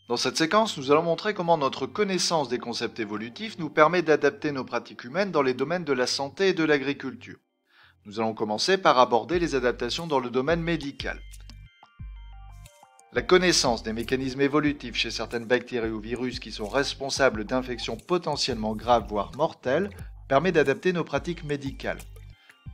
Dans cette séquence, nous allons montrer comment notre connaissance des concepts évolutifs nous permet d'adapter nos pratiques humaines dans les domaines de la santé et de l'agriculture. Nous allons commencer par aborder les adaptations dans le domaine médical. La connaissance des mécanismes évolutifs chez certaines bactéries ou virus qui sont responsables d'infections potentiellement graves voire mortelles permet d'adapter nos pratiques médicales.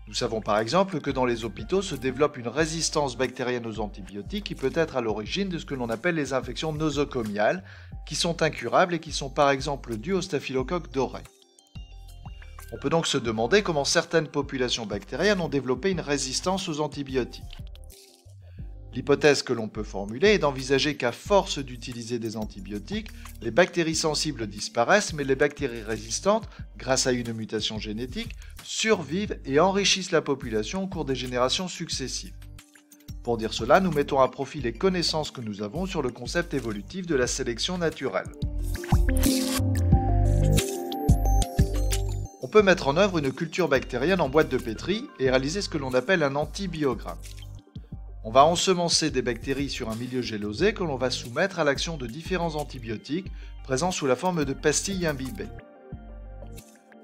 Nous savons par exemple que dans les hôpitaux se développe une résistance bactérienne aux antibiotiques qui peut être à l'origine de ce que l'on appelle les infections nosocomiales, qui sont incurables et qui sont par exemple dues au staphylocoque doré. On peut donc se demander comment certaines populations bactériennes ont développé une résistance aux antibiotiques. L'hypothèse que l'on peut formuler est d'envisager qu'à force d'utiliser des antibiotiques, les bactéries sensibles disparaissent, mais les bactéries résistantes, grâce à une mutation génétique, survivent et enrichissent la population au cours des générations successives. Pour dire cela, nous mettons à profit les connaissances que nous avons sur le concept évolutif de la sélection naturelle. On peut mettre en œuvre une culture bactérienne en boîte de pétri et réaliser ce que l'on appelle un antibiogramme. On va ensemencer des bactéries sur un milieu gélosé que l'on va soumettre à l'action de différents antibiotiques présents sous la forme de pastilles imbibées.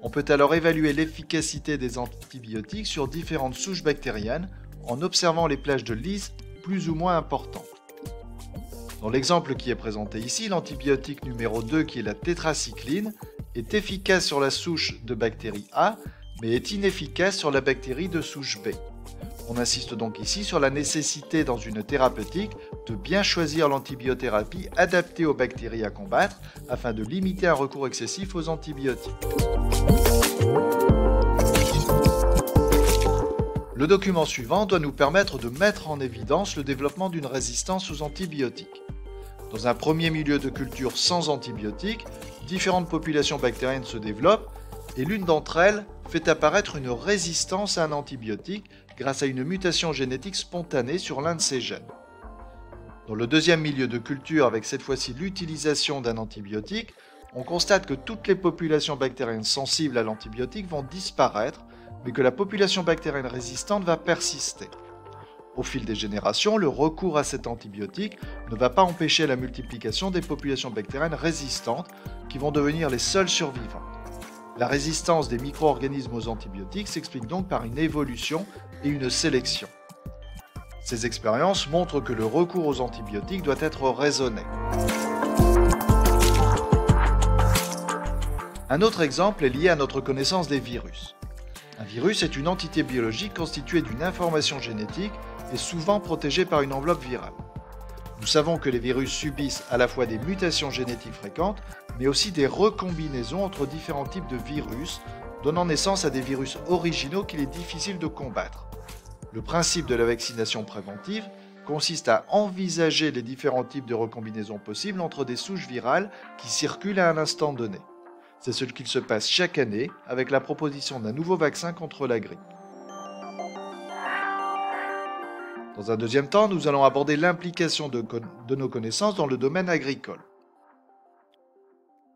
On peut alors évaluer l'efficacité des antibiotiques sur différentes souches bactériennes en observant les plages de lys plus ou moins importantes. Dans l'exemple qui est présenté ici, l'antibiotique numéro 2 qui est la tétracycline est efficace sur la souche de bactérie A mais est inefficace sur la bactérie de souche B. On insiste donc ici sur la nécessité dans une thérapeutique de bien choisir l'antibiothérapie adaptée aux bactéries à combattre afin de limiter un recours excessif aux antibiotiques. Le document suivant doit nous permettre de mettre en évidence le développement d'une résistance aux antibiotiques. Dans un premier milieu de culture sans antibiotiques, différentes populations bactériennes se développent et l'une d'entre elles fait apparaître une résistance à un antibiotique grâce à une mutation génétique spontanée sur l'un de ces gènes. Dans le deuxième milieu de culture, avec cette fois-ci l'utilisation d'un antibiotique, on constate que toutes les populations bactériennes sensibles à l'antibiotique vont disparaître, mais que la population bactérienne résistante va persister. Au fil des générations, le recours à cet antibiotique ne va pas empêcher la multiplication des populations bactériennes résistantes qui vont devenir les seules survivantes. La résistance des micro-organismes aux antibiotiques s'explique donc par une évolution et une sélection. Ces expériences montrent que le recours aux antibiotiques doit être raisonné. Un autre exemple est lié à notre connaissance des virus. Un virus est une entité biologique constituée d'une information génétique et souvent protégée par une enveloppe virale. Nous savons que les virus subissent à la fois des mutations génétiques fréquentes, mais aussi des recombinaisons entre différents types de virus, donnant naissance à des virus originaux qu'il est difficile de combattre. Le principe de la vaccination préventive consiste à envisager les différents types de recombinaisons possibles entre des souches virales qui circulent à un instant donné. C'est ce qu'il se passe chaque année avec la proposition d'un nouveau vaccin contre la grippe. Dans un deuxième temps, nous allons aborder l'implication de nos connaissances dans le domaine agricole.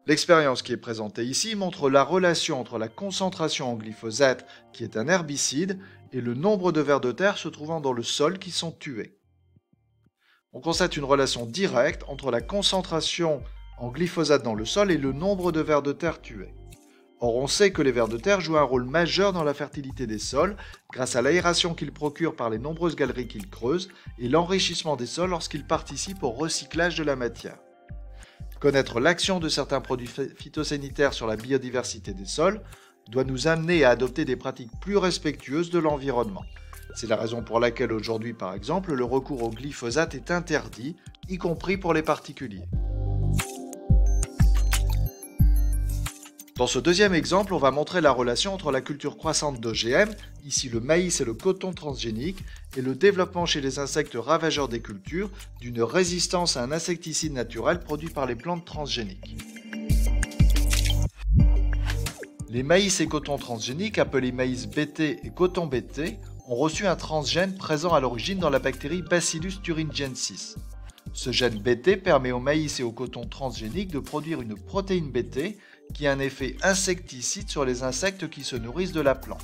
L'expérience qui est présentée ici montre la relation entre la concentration en glyphosate, qui est un herbicide, et le nombre de vers de terre se trouvant dans le sol qui sont tués. On constate une relation directe entre la concentration en glyphosate dans le sol et le nombre de vers de terre tués. Or, on sait que les vers de terre jouent un rôle majeur dans la fertilité des sols, grâce à l'aération qu'ils procurent par les nombreuses galeries qu'ils creusent et l'enrichissement des sols lorsqu'ils participent au recyclage de la matière. Connaître l'action de certains produits phytosanitaires sur la biodiversité des sols doit nous amener à adopter des pratiques plus respectueuses de l'environnement. C'est la raison pour laquelle aujourd'hui, par exemple, le recours au glyphosate est interdit, y compris pour les particuliers. Dans ce deuxième exemple, on va montrer la relation entre la culture croissante d'OGM, ici le maïs et le coton transgénique, et le développement chez les insectes ravageurs des cultures d'une résistance à un insecticide naturel produit par les plantes transgéniques. Les maïs et cotons transgéniques, appelés maïs BT et coton BT, ont reçu un transgène présent à l'origine dans la bactérie Bacillus thuringiensis. Ce gène BT permet au maïs et au coton transgénique de produire une protéine BT qui a un effet insecticide sur les insectes qui se nourrissent de la plante.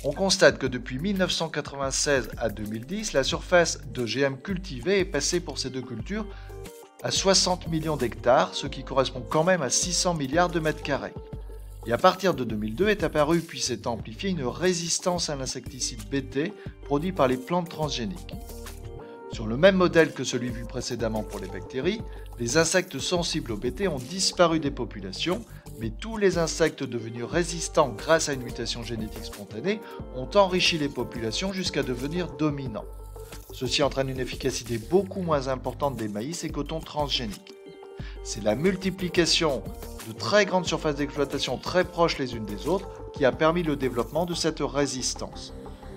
On constate que depuis 1996 à 2010, la surface d'OGM cultivée est passée pour ces deux cultures à 60 millions d'hectares, ce qui correspond quand même à 600 milliards de mètres carrés. Et à partir de 2002 est apparue puis s'est amplifiée une résistance à l'insecticide Bt produit par les plantes transgéniques. Sur le même modèle que celui vu précédemment pour les bactéries, les insectes sensibles au Bt ont disparu des populations, mais tous les insectes devenus résistants grâce à une mutation génétique spontanée ont enrichi les populations jusqu'à devenir dominants. Ceci entraîne une efficacité beaucoup moins importante des maïs et cotons transgéniques. C'est la multiplication de très grandes surfaces d'exploitation très proches les unes des autres qui a permis le développement de cette résistance.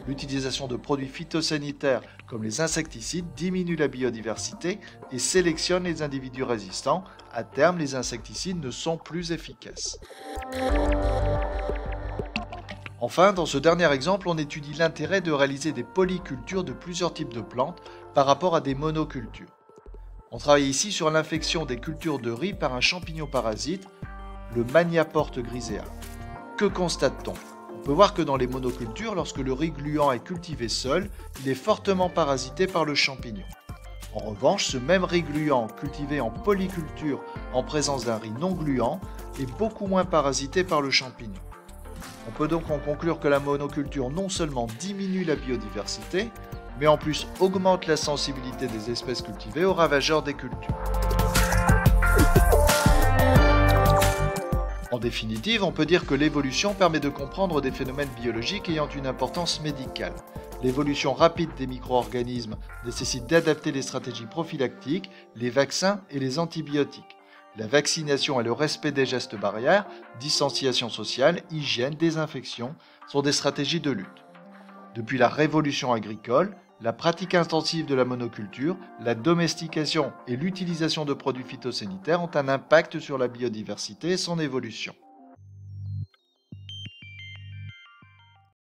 L'utilisation de produits phytosanitaires comme les insecticides diminue la biodiversité et sélectionne les individus résistants. À terme, les insecticides ne sont plus efficaces. Enfin, dans ce dernier exemple, on étudie l'intérêt de réaliser des polycultures de plusieurs types de plantes par rapport à des monocultures. On travaille ici sur l'infection des cultures de riz par un champignon parasite, le Maniaporte grisea. Que constate-t-on ? On peut voir que dans les monocultures, lorsque le riz gluant est cultivé seul, il est fortement parasité par le champignon. En revanche, ce même riz gluant cultivé en polyculture en présence d'un riz non gluant est beaucoup moins parasité par le champignon. On peut donc en conclure que la monoculture non seulement diminue la biodiversité, mais en plus augmente la sensibilité des espèces cultivées aux ravageurs des cultures. En définitive, on peut dire que l'évolution permet de comprendre des phénomènes biologiques ayant une importance médicale. L'évolution rapide des micro-organismes nécessite d'adapter les stratégies prophylactiques, les vaccins et les antibiotiques. La vaccination et le respect des gestes barrières, distanciation sociale, hygiène, désinfection, sont des stratégies de lutte. Depuis la révolution agricole, la pratique intensive de la monoculture, la domestication et l'utilisation de produits phytosanitaires ont un impact sur la biodiversité et son évolution.